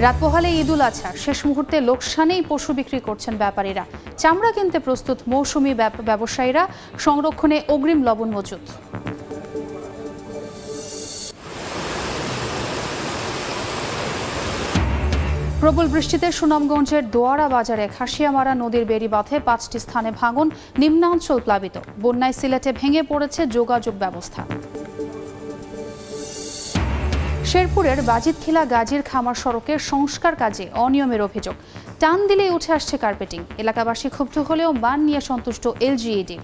রাত পোহালে ঈদুল আজহা শেষ মুহূর্তে লোকসানেই পশু বিক্রি করছেন ব্যাপারীরা। চামড়া কিনতে প্রস্তুত মৌসুমি ব্যবসায়ীরা, সংরক্ষণে অগ্রিম লবণ মজুত। প্রবল বৃষ্টিতে সুনামগঞ্জের দোয়ারা বাজারে খাসিয়ামারা নদীর বেড়িবাঁধে 5টি স্থানে ভাঙন, নিম্নাঞ্চল প্লাবিত। বন্যায় সিলেটে ভেঙে পড়েছে যোগাযোগ ব্যবস্থা। শেরপুরের বাজিতখিলা গাজীর খামার সড়কের সংস্কার কাজে অনিয়মের অভিযোগ। টান দিলেই উঠে আসছে কার্পেটিং। এলাকাবাসী ক্ষুব্ধ হলেও মান নিয়ে সন্তুষ্ট এলজিইডি।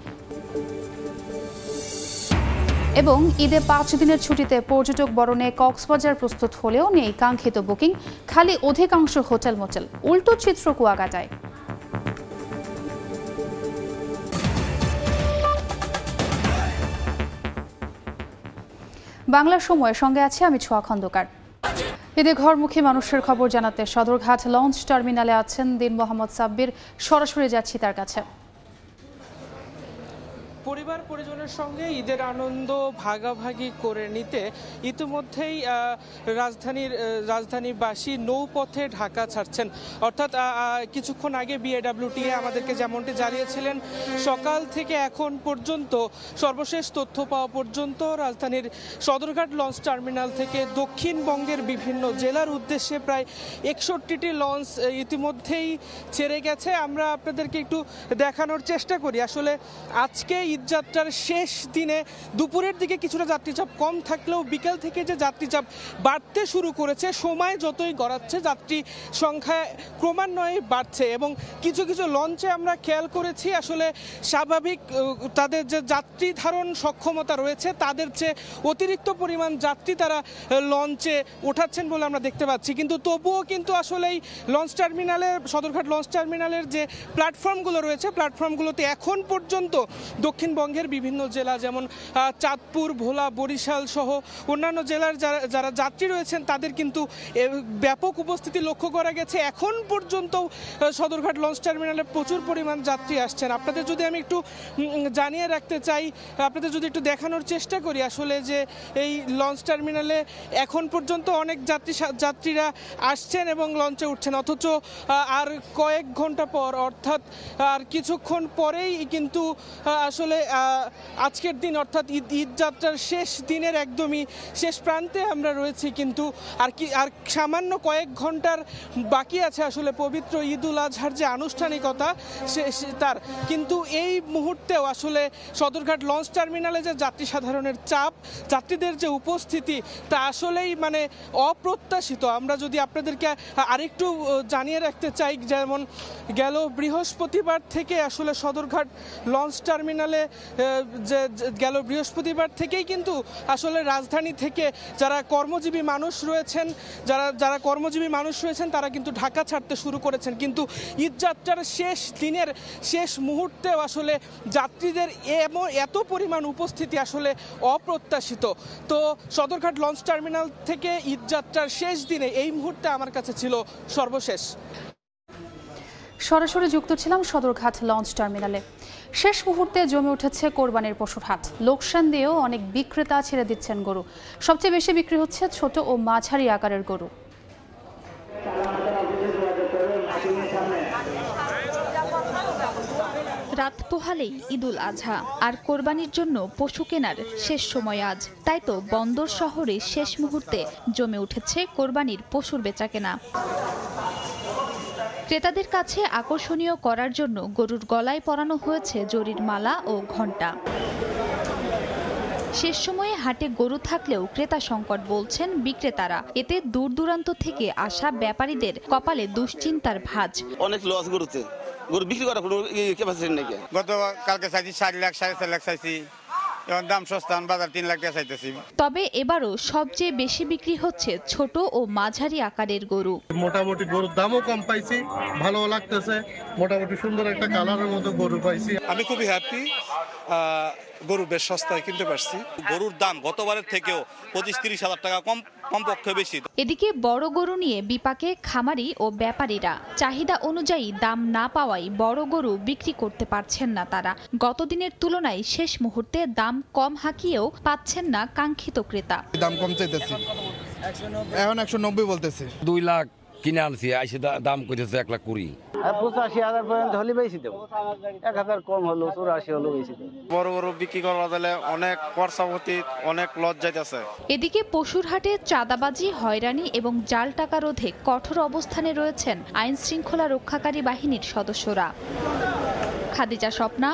এবং ঈদে 5 দিনের ছুটিতে পর্যটক বরণে কক্সবাজার প্রস্তুত হলেও নেই কাঙ্ক্ষিত বুকিং, খালি অধিকাংশ হোটেল মোটেল। উল্টো চিত্র কুয়াকাটায়। বাংলা সময়ের সঙ্গে আছে আমি ছোঁয়া খন্দকার। ঈদে ঘরমুখী মানুষের খবর জানাতে সদরঘাট লঞ্চ টার্মিনালে আছেন দিন মোহাম্মদ সাব্বির। সরাসরি যাচ্ছি তার কাছে। পরিবার পরিজনের সঙ্গে ঈদের আনন্দ ভাগাভাগি করে নিতে ইতিমধ্যেই রাজধানীবাসী নৌপথে ঢাকা ছাড়ছেন। অর্থাৎ কিছুক্ষণ আগে বিএডব্লিউটিএ আমাদেরকে যেমনটি জানিয়েছিলেন, সকাল থেকে এখন পর্যন্ত সর্বশেষ তথ্য পাওয়া পর্যন্ত রাজধানীর সদরঘাট লঞ্চ টার্মিনাল থেকে দক্ষিণবঙ্গের বিভিন্ন জেলার উদ্দেশ্যে প্রায় 61টি লঞ্চ ইতিমধ্যেই ছেড়ে গেছে। আমরা আপনাদেরকে একটু দেখানোর চেষ্টা করি। আসলে আজকে ঈদযাত্রার শেষ দিনে দুপুরের দিকে কিছুটা যাত্রীচাপ কম থাকলেও বিকেল থেকে যে যাত্রীচাপ বাড়তে শুরু করেছে, সময় যতই গড়াচ্ছে যাত্রী সংখ্যা ক্রমান্বয়ে বাড়ছে। এবং কিছু কিছু লঞ্চে আমরা খেয়াল করেছি আসলে স্বাভাবিক তাদের যে যাত্রী ধারণ সক্ষমতা রয়েছে তাদের চেয়ে অতিরিক্ত পরিমাণ যাত্রী তারা লঞ্চে ওঠাচ্ছেন বলে আমরা দেখতে পাচ্ছি। কিন্তু তবুও কিন্তু আসলে এই লঞ্চ টার্মিনালে, সদরঘাট লঞ্চ টার্মিনালের যে প্ল্যাটফর্মগুলো রয়েছে, প্ল্যাটফর্মগুলোতে এখন পর্যন্ত দক্ষিণবঙ্গের বিভিন্ন জেলা যেমন চাঁদপুর, ভোলা, বরিশাল সহ অন্যান্য জেলার যারা যাত্রী রয়েছেন তাদের কিন্তু ব্যাপক উপস্থিতি লক্ষ্য করা গেছে। এখন পর্যন্ত সদরঘাট লঞ্চ টার্মিনালে প্রচুর পরিমাণ যাত্রী আসছেন। আপনাদের যদি আমি একটু জানিয়ে রাখতে চাই, আপনাদের যদি একটু দেখানোর চেষ্টা করি আসলে যে এই লঞ্চ টার্মিনালে এখন পর্যন্ত অনেক যাত্রীরা আসছেন এবং লঞ্চে উঠছেন, অথচ আর কয়েক ঘন্টা পর অর্থাৎ আর কিছুক্ষণ পরেই কিন্তু আসলে আজকের দিন অর্থাৎ ঈদ যাত্রার শেষ দিনের একদমই শেষ প্রান্তে আমরা রয়েছি। কিন্তু আর সামান্য কয়েক ঘন্টার বাকি আছে আসলে পবিত্র ঈদুল আজহার যে আনুষ্ঠানিকতা তার। কিন্তু এই মুহূর্তেও আসলে সদরঘাট লঞ্চ টার্মিনালে যে যাত্রী সাধারণের চাপ, যাত্রীদের যে উপস্থিতি তা আসলেই মানে অপ্রত্যাশিত। আমরা যদি আপনাদেরকে আরেকটু জানিয়ে রাখতে চাই, যেমন গেল বৃহস্পতিবার থেকে আসলে সদরঘাট লঞ্চ টার্মিনালে গেল বৃহস্পতিবার থেকেই কিন্তু আসলে রাজধানী থেকে যারা কর্মজীবী মানুষ রয়েছেন তারা কিন্তু ঢাকা ছাড়তে শুরু করেছেন। কিন্তু ঈদযাত্রার শেষ দিনের শেষ মুহূর্তেও আসলে যাত্রীদের এত পরিমাণ উপস্থিতি আসলে অপ্রত্যাশিত। তো সদরঘাট লঞ্চ টার্মিনাল থেকে ঈদযাত্রার শেষ দিনে এই মুহূর্তে আমার কাছে ছিল সর্বশেষ। সরাসরি যুক্ত ছিলাম সদরঘাট লঞ্চ টার্মিনালে। শেষ মুহূর্তে জমে উঠেছে কোরবানির পশুর হাট। লোকসান দিয়েও অনেক বিক্রেতা ছেড়ে দিচ্ছেন গরু। সবচেয়ে বেশি বিক্রি হচ্ছে ছোট ও মাঝারি আকারের গরু। রাত পোহালেই ঈদুল আজহা, আর কোরবানির জন্য পশু কেনার শেষ সময় আজ। তাই তো বন্দর শহরে শেষ মুহূর্তে জমে উঠেছে কোরবানির পশুর বেচাকেনা। ক্রেতাদের কাছে আকর্ষণীয় করার জন্য গরুর গলায় পরানো হয়েছে জরির মালা ও ঘণ্টা। শেষ সময়ে হাটে গরু থাকলেও ক্রেতা সংকট বলছেন বিক্রেতারা। এতে দূর দূরান্ত থেকে আসা ব্যাপারীদের কপালে দুশ্চিন্তার ভাঁজ। অনেক লস গরুতে, গরু বিক্রি করা কোনো ক্যাপাসিটি নেই। গতকালকে চাইছি 4 লাখ, 4.5 লাখ চাইছি, এখন দাম সস্তা, বাজার 3 লাখ টাকা চাইতেছি। তবে এবারও সবচেয়ে বেশি বিক্রি হচ্ছে ছোট ও মাঝারি আকারের গরু। মোটামুটি গরুর দামও কম পাইছি, ভালো লাগতেছে। মোটামুটি সুন্দর একটা কালারের মতো গরু পাইছি। আমি খুবই হ্যাপি, গরু বেশ সস্তায় কিনতে পারছি। গরুর দাম গতবারের থেকেও 25-30 হাজার টাকা কমপক্ষে বেশি। এদিকে বড় গরু নিয়ে বিপাকে খামারি ও ব্যাপারীরা। চাহিদা অনুযায়ী দাম না পাওয়ায় বড় গরু বিক্রি করতে পারছেন না তারা। গতদিনের তুলনায় শেষ মুহূর্তে দাম কম হাঁকিয়েও পাচ্ছেন না কাঙ্ক্ষিত ক্রেতা। দাম কম চাইতেছি, এখন 190 বলতেছে। 2 লাখ কিনে আনছি, আইসে দাম কইতেছে 1,20,000। 85,000 পর্যন্ত হলে বেশি দেবো, 1,000 কম হলো 84 হলো বেশি দেবো। বড় বড় বিক্রি করা দিলে অনেক খরচাপতি, অনেক লস যাইতেছে। এদিকে পশুর হাটে চাঁদাবাজি, হয়রানি এবং জাল টাকা রোধে কঠোর অবস্থানে রয়েছেন আইন শৃঙ্খলা রক্ষাকারী বাহিনীর সদস্যরা। খাদিজা স্বপ্না,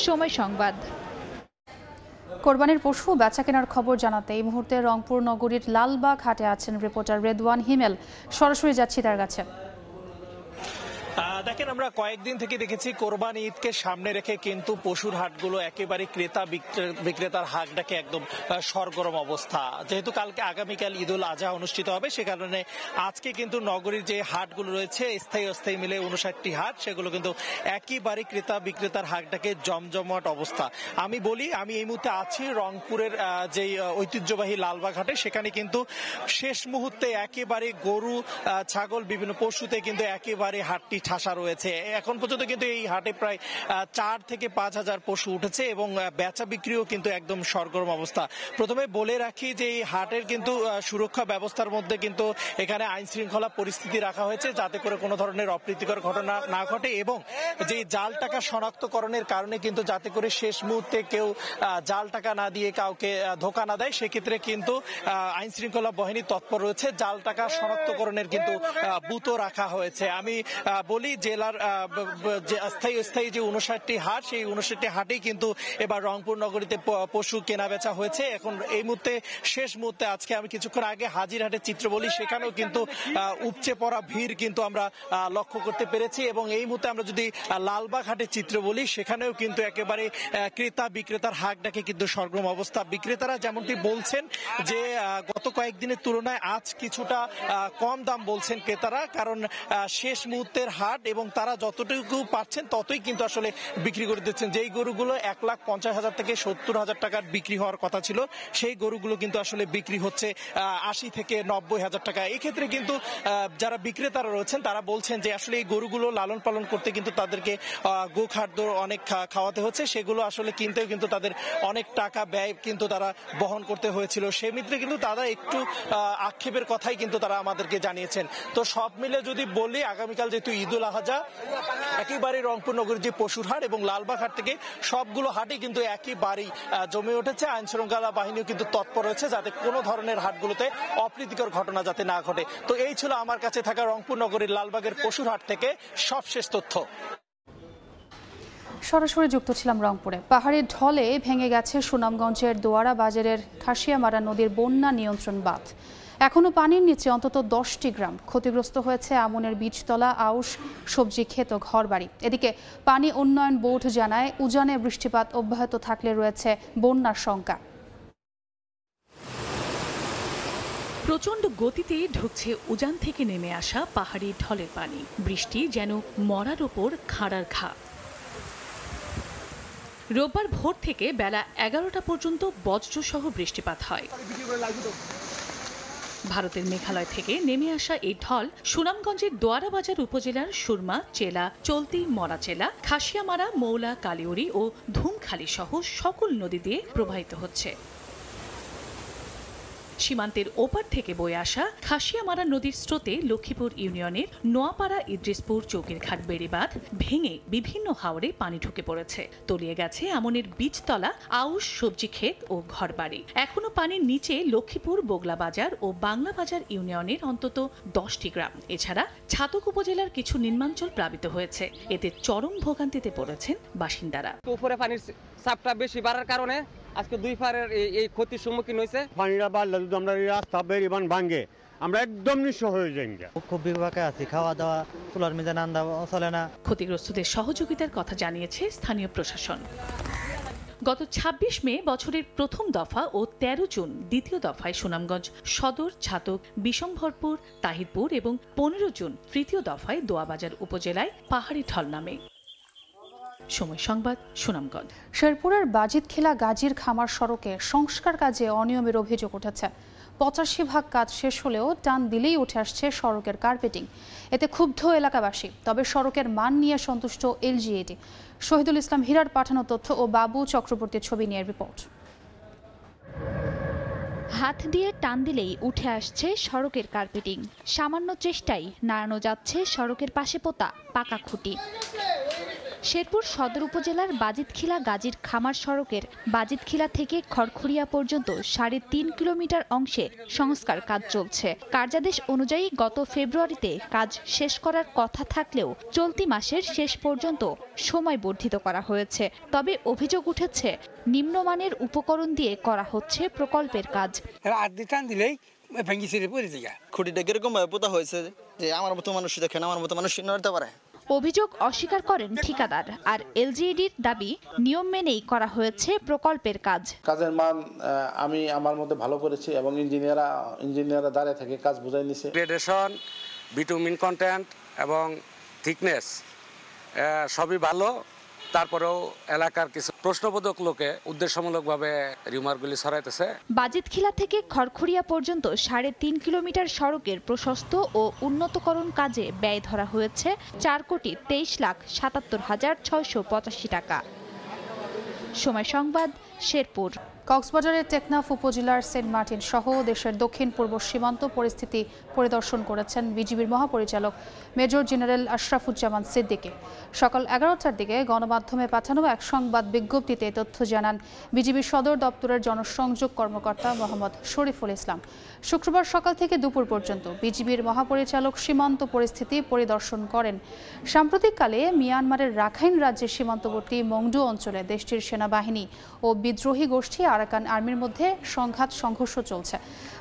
সময় সংবাদ। কোরবানির পশু বেচা কেনার খবর জানাতে এই মুহূর্তে রংপুর নগরীর লালবাগ হাটে আছেন রিপোর্টার রেদওয়ান হিমেল। সরাসরি যাচ্ছি তার কাছে। দেখেন, আমরা কয়েকদিন থেকে দেখেছি কোরবানি ঈদকে সামনে রেখে কিন্তু পশুর হাটগুলো একেবারে ক্রেতা বিক্রেতার হাটটাকে একদম সরগরম অবস্থা। যেহেতু কালকে আগামীকাল ঈদুল আজহা অনুষ্ঠিত হবে, সে কারণে আজকে কিন্তু নগরীর যে হাটগুলো রয়েছে স্থায়ী অস্থায়ী মিলে 59টি হাট, সেগুলো কিন্তু একেবারে ক্রেতা বিক্রেতার হাটটাকে জমজমাট অবস্থা। আমি বলি, আমি এই মুহূর্তে আছি রংপুরের যে ঐতিহ্যবাহী লালবাগ হাটে। সেখানে কিন্তু শেষ মুহূর্তে একেবারে গরু, ছাগল, বিভিন্ন পশুতে কিন্তু একেবারে হাটটি ঠাসা রয়েছে। এখন পর্যন্ত কিন্তু এই হাটে প্রায় 4 থেকে 5 হাজার পশু উঠেছে এবং বেচা বিক্রিও কিন্তু একদম সরগরম অবস্থা। প্রথমে বলে রাখি যে এই হাটের কিন্তু সুরক্ষা ব্যবস্থার মধ্যে কিন্তু এখানে আইন শৃঙ্খলা পরিস্থিতি রাখা হয়েছে, যাতে করে কোনো ধরনের অপ্রীতিকর ঘটনা না ঘটে এবং যে জাল টাকা শনাক্তকরণের কারণে কিন্তু যাতে করে শেষ মুহূর্তে কেউ জাল টাকা না দিয়ে কাউকে ধোকা না দেয়, সেক্ষেত্রে কিন্তু আইন শৃঙ্খলা বাহিনী তৎপর রয়েছে। জাল টাকা শনাক্তকরণের কিন্তু বুথও রাখা হয়েছে। আমি বলি, জেলার যে স্থায়ী যে 59টি হাট, সেই 59টি হাটেই কিন্তু এবার রংপুর নগরীতে পশু কেনা বেচা হয়েছে। এখন এই মুহূর্তে শেষ মুহূর্তে আজকে আমি কিছুক্ষণ আগে হাজিরহাটের চিত্র বলি, সেখানেও কিন্তু উপচে পড়া ভিড় কিন্তু আমরা লক্ষ্য করতে পেরেছি এবং এই মুহূর্তে আমরা যদি লালবাগ হাটের চিত্র বলি, সেখানেও কিন্তু একেবারে ক্রেতা বিক্রেতার হাটটাকে কিন্তু সরগরম অবস্থা। বিক্রেতারা যেমনটি বলছেন যে গত কয়েকদিনের তুলনায় আজ কিছুটা কম দাম বলছেন ক্রেতারা, কারণ শেষ মুহূর্তের হাট এবং তারা যতটুকু পাচ্ছেন ততই কিন্তু আসলে বিক্রি করে দিচ্ছেন। যেই গরুগুলো 1,50,000 থেকে 70,000 টাকার বিক্রি হওয়ার কথা ছিল, সেই গরুগুলো কিন্তু আসলে বিক্রি হচ্ছে 80 থেকে 90,000 টাকা। এই ক্ষেত্রে কিন্তু যারা বিক্রেতারা রয়েছেন তারা বলছেন যে আসলে এই গরুগুলো লালন পালন করতে কিন্তু তাদেরকে গোখাদ্য অনেক খাওয়াতে হচ্ছে, সেগুলো আসলে কিনতেও কিন্তু তাদের অনেক টাকা ব্যয় কিন্তু তারা বহন করতে হয়েছিল। সেমিত্রে কিন্তু তারা একটু আক্ষেপের কথাই কিন্তু তারা আমাদেরকে জানিয়েছেন। তো সব মিলে যদি বলি, আগামীকাল যেহেতু ঈদুল আজহা, একেবারে রংপুর নগরীর যে পশুর হাট এবং লালবাগ হাট থেকে সবগুলো হাটই কিন্তু একেবারেই জমে উঠেছে। আইন শৃঙ্খলা বাহিনীও কিন্তু তৎপর রয়েছে যাতে কোনো ধরনের হাটগুলোতে অপ্রীতিকর ঘটনা যাতে না ঘটে। তো এই ছিল আমার কাছে থাকা রংপুর নগরীর লালবাগের পশুর হাট থেকে সবশেষ তথ্য। সরাসরি যুক্ত ছিলাম রংপুরে। পাহাড়ের ঢলে ভেঙে গেছে সুনামগঞ্জের দোয়ারা বাজারের খাসিয়ামারা নদীর বন্যা নিয়ন্ত্রণ বাঁধ। এখনো পানির নিচে অন্তত 10টি গ্রাম। ক্ষতিগ্রস্ত হয়েছে আমনের বীজতলা, আউশ, সবজি ক্ষেত ও ঘরবাড়ি। এদিকে পানি উন্নয়ন বোর্ড জানায়, উজানে বৃষ্টিপাত অব্যাহত থাকলে রয়েছে বন্যার শঙ্কা। প্রচণ্ড গতিতে ঢুকছে উজান থেকে নেমে আসা পাহাড়ি ঢলের পানি। বৃষ্টি যেন মরার ওপর খাড়ার ঘা। রোববার ভোর থেকে বেলা 11টা পর্যন্ত বজ্রসহ বৃষ্টিপাত হয়। ভারতের মেঘালয় থেকে নেমে আসা এই ঢল সুনামগঞ্জের দোয়ারা বাজার উপজেলার সুরমা, চেলা, চলতি, মরাচেলা, খাসিয়ামারা, মৌলা, কালিউরি ও ধুমখালি সহ সকল নদী দিয়ে প্রবাহিত হচ্ছে। সীমান্তের ওপার থেকে বয়ে আসা খাসিয়ামারা নদীর স্রোতে লক্ষ্মীপুর ইউনিয়নের নোয়াপাড়া, ইদ্রিসপুর, চৌকিরঘাট বেড়িবাঁধ ভেঙে বিভিন্ন হাওরে পানি ঢুকে পড়েছে। তলিয়ে গেছে আমনের বীজতলা, আউশ, সবজি ক্ষেত ও ঘরবাড়ি। এখনো পানির নিচে লক্ষ্মীপুর, বগলা বাজার ও বাংলা বাজার ইউনিয়নের অন্তত 10টি গ্রাম। এছাড়া ছাতক উপজেলার কিছু নিম্নাঞ্চল প্লাবিত হয়েছে। এতে চরম ভোগান্তিতে পড়েছেন বাসিন্দারা। উপরে পানির চাপটা বেশি বাড়ার কারণে আজকে দুই পারের এই ক্ষতির সম্মুখীন হয়েছে। পানিটা বাড়লে যদি আমরা রাস্তা বেরিবান ভাঙে, আমরা একদম নিঃস্ব হয়ে যাই। খুব বিপাকে আছি, খাওয়া দাওয়া তুলার মেজে নান্দা চলে না। ক্ষতিগ্রস্তদের সহযোগিতার কথা জানিয়েছে স্থানীয় প্রশাসন। গত 26 মে বছরের প্রথম দফা ও 13 জুন দ্বিতীয় দফায় সুনামগঞ্জ সদর, ছাতক, বিশম্ভরপুর, তাহিরপুর এবং 15 জুন তৃতীয় দফায় দোয়াবাজার উপজেলায় পাহাড়ি ঢল নামে। সময় সংবাদ, সুনামগঞ্জ। শেরপুরের বাজিতখিলা গাজীর খামার সড়কে সংস্কার কাজে অনিয়মের অভিযোগ উঠেছে। 85% কাজ শেষ হলেও টান দিলেই উঠে আসছে সড়কের কার্পেটিং। এতে ক্ষুব্ধ এলাকাবাসী। তবে সড়কের মান নিয়ে সন্তুষ্ট এলজিইডি। শহীদুল ইসলাম হীরার পাঠানো তথ্য ও বাবু চক্রবর্তীর ছবি নিয়ে রিপোর্ট। হাত দিয়ে টান দিলেই উঠে আসছে সড়কের কার্পেটিং। সামান্য চেষ্টায় নাড়ানো যাচ্ছে সড়কের পাশে পোতা পাকা খুঁটি। শেরপুর সদর উপজেলার বাজিতখিলা গাজীর খামার সড়কের বাজিতখিলা থেকে খড়খড়িয়া পর্যন্ত 3.5 কিলোমিটার অংশে সংস্কার কাজ চলছে। কার্যাদেশ অনুযায়ী গত ফেব্রুয়ারিতে কাজ শেষ করার কথা থাকলেও চলতি মাসের শেষ পর্যন্ত সময় বর্ধিত করা হয়েছে। তবে অভিযোগ উঠেছে নিম্নমানের উপকরণ দিয়ে করা হচ্ছে প্রকল্পের কাজ। খুঁটিটা কিরকম ভাবে পোতা হয়েছে যে আমার মতো মানুষ দেখেন, আমার মতো মানুষ নড়তে পারে। অভিযোগ অস্বীকার করেন ঠিকাদার। আর এলজিইডির দাবি নিয়ম মেনেই করা হয়েছে প্রকল্পের কাজ। কাজের মান আমি আমার মধ্যে ভালো করেছি এবং ইঞ্জিনিয়াররা দাঁড়িয়ে থেকে কাজ বুঝাই নিছে। গ্রেডেশন, বিটুমিন কন্টেন্ট এবং থিকনেস সবই ভালো। তারপরেও এলাকার কিছু প্রশ্নবোধক লোকে উদ্দেশ্যমূলকভাবে রিউমারগুলি ছড়াইতেছে। বাজিতখিলা থেকে খড়খড়িয়া পর্যন্ত 3.5 কিলোমিটার সড়কের প্রশস্ত ও উন্নতকরণ কাজে ব্যয় ধরা হয়েছে 4,23,77,685 টাকা। সময় সংবাদ, শেরপুর। কক্সবাজারের টেকনাফ উপজেলার সেন্ট মার্টিন সহ দেশের দক্ষিণ পূর্ব সীমান্ত পরিস্থিতি পরিদর্শন করেছেন বিজিবির মহাপরিচালক মেজর জেনারেল আশরাফুজ্জামান সিদ্দিকী। সকাল 11টার দিকে গণমাধ্যমে পাঠানো এক সংবাদ বিজ্ঞপ্তিতে তথ্য জানান বিজিবির সদর দপ্তরের জনসংযোগ কর্মকর্তা মোহাম্মদ শরীফুল ইসলাম। শুক্রবার সকাল থেকে দুপুর পর্যন্ত বিজিবির মহাপরিচালক সীমান্ত পরিস্থিতি পরিদর্শন করেন। সাম্প্রতিককালে মিয়ানমারের রাখাইন রাজ্যের সীমান্তবর্তী মংডু অঞ্চলে দেশটির সেনাবাহিনী ও বিদ্রোহী গোষ্ঠী আরাকান আর্মির মধ্যে সংঘর্ষ চলছে।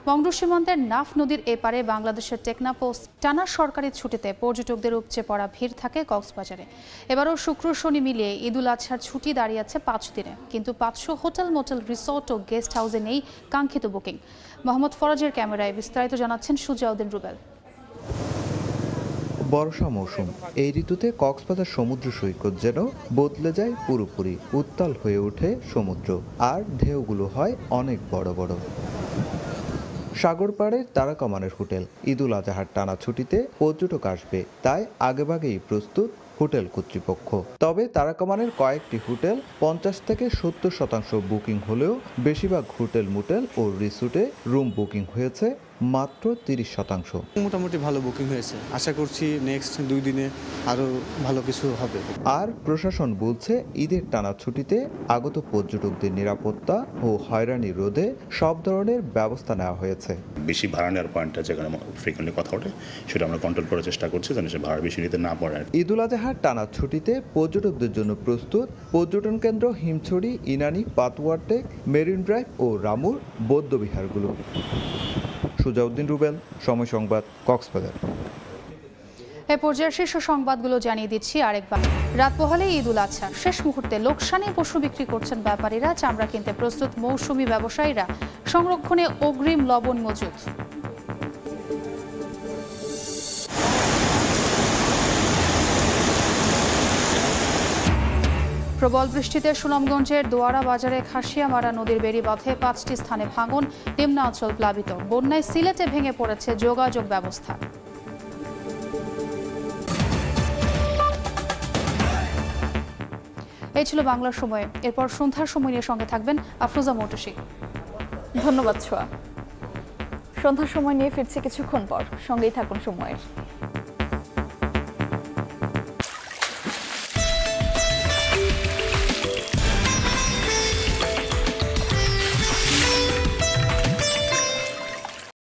মংডু সীমান্তের নাফ নদীর এপারে বাংলাদেশের টেকনাফ ও টানা সরকারি ছুটিতে পর্যটকদের উপচে পড়া ভিড় থাকে কক্সবাজারে। এবারও শুক্র শনি মিলিয়ে ঈদুল আজহার ছুটি দাঁড়িয়েছে 5 দিনে, কিন্তু 500 হোটেল, মোটেল, রিসোর্ট ও গেস্ট হাউসে নেই কাঙ্ক্ষিত বুকিং। মোহাম্মদ ফরাজের ক্যামেরায় বিস্তারিত জানাচ্ছেন সুজাউদ্দিন রুবেল। বর্ষা মৌসুম, এই ঋতুতে কক্সবাজার সমুদ্র সৈকত যেন বদলে যায় পুরোপুরি। উত্তাল হয়ে ওঠে সমুদ্র, আর ঢেউগুলো হয় অনেক বড় বড়। সাগর পাড়ের তারাকামানের হোটেল ঈদুল আজহার টানা ছুটিতে পর্যটক আসবে, তাই আগেভাগেই প্রস্তুত হোটেল কর্তৃপক্ষ। তবে তারাকামানের কয়েকটি হোটেল 50 থেকে 70% বুকিং হলেও বেশিরভাগ হোটেল, মোটেল ও রিসোর্টে রুম বুকিং হয়েছে মাত্র 30%। মোটামুটি ভালো বুকিং হয়েছে, আশা করছি নেক্সট 2 দিনে আরো ভালো কিছু হবে। আর প্রশাসন বলছে ঈদের টানা ছুটিতে আগত পর্যটকদের নিরাপত্তা ও হয়রানি রোধে সব ধরনের ব্যবস্থা নেওয়া হয়েছে। বেশি ভাড়া নেওয়ার পয়েন্টটা যেখানে ফ্রিকোয়েন্টলি কথা ওঠে সেটা আমরা কন্ট্রোল করার চেষ্টা করছি যেন সে ভাড়া বেশি নিতে না পারে। ঈদুল আজহার টানা ছুটিতে পর্যটকদের জন্য প্রস্তুত পর্যটন কেন্দ্র হিমছড়ি, ইনানি, পাতওয়ারটেক, মেরিন ড্রাইভ ও রামুর বৌদ্ধবিহারগুলো। সুজাউদ্দিন রুবেল, সময় সংবাদ, কক্সবাজার। এ পর্যায়ের শীর্ষ সংবাদগুলো জানিয়ে দিচ্ছি আরেকবার। রাত পোহালে ঈদুল আজহা, শেষ মুহূর্তে লোকসানে পশু বিক্রি করছেন ব্যাপারীরা, চামড়া কিনতে প্রস্তুত মৌসুমি ব্যবসায়ীরা, সংরক্ষণে অগ্রিম লবণ মজুদ। প্রবল বৃষ্টিতে সুনামগঞ্জের দোয়ারা বাজারে খাসিয়ামারা নদীর বেড়িবাঁধে 5টি স্থানে ভাঙন, নিম্নাঞ্চল প্লাবিত। বন্যায় সিলেটে ভেঙে পড়েছে যোগাযোগ ব্যবস্থা। এই ছিল বাংলার সময়। এরপর সন্ধ্যার সময় নিয়ে সঙ্গে থাকবেন আফরোজা মৌটুসী। ধন্যবাদ ছোঁয়া। সন্ধ্যার সময় নিয়ে ফিরছে কিছুক্ষণ পর, সঙ্গেই থাকুন সময়ের।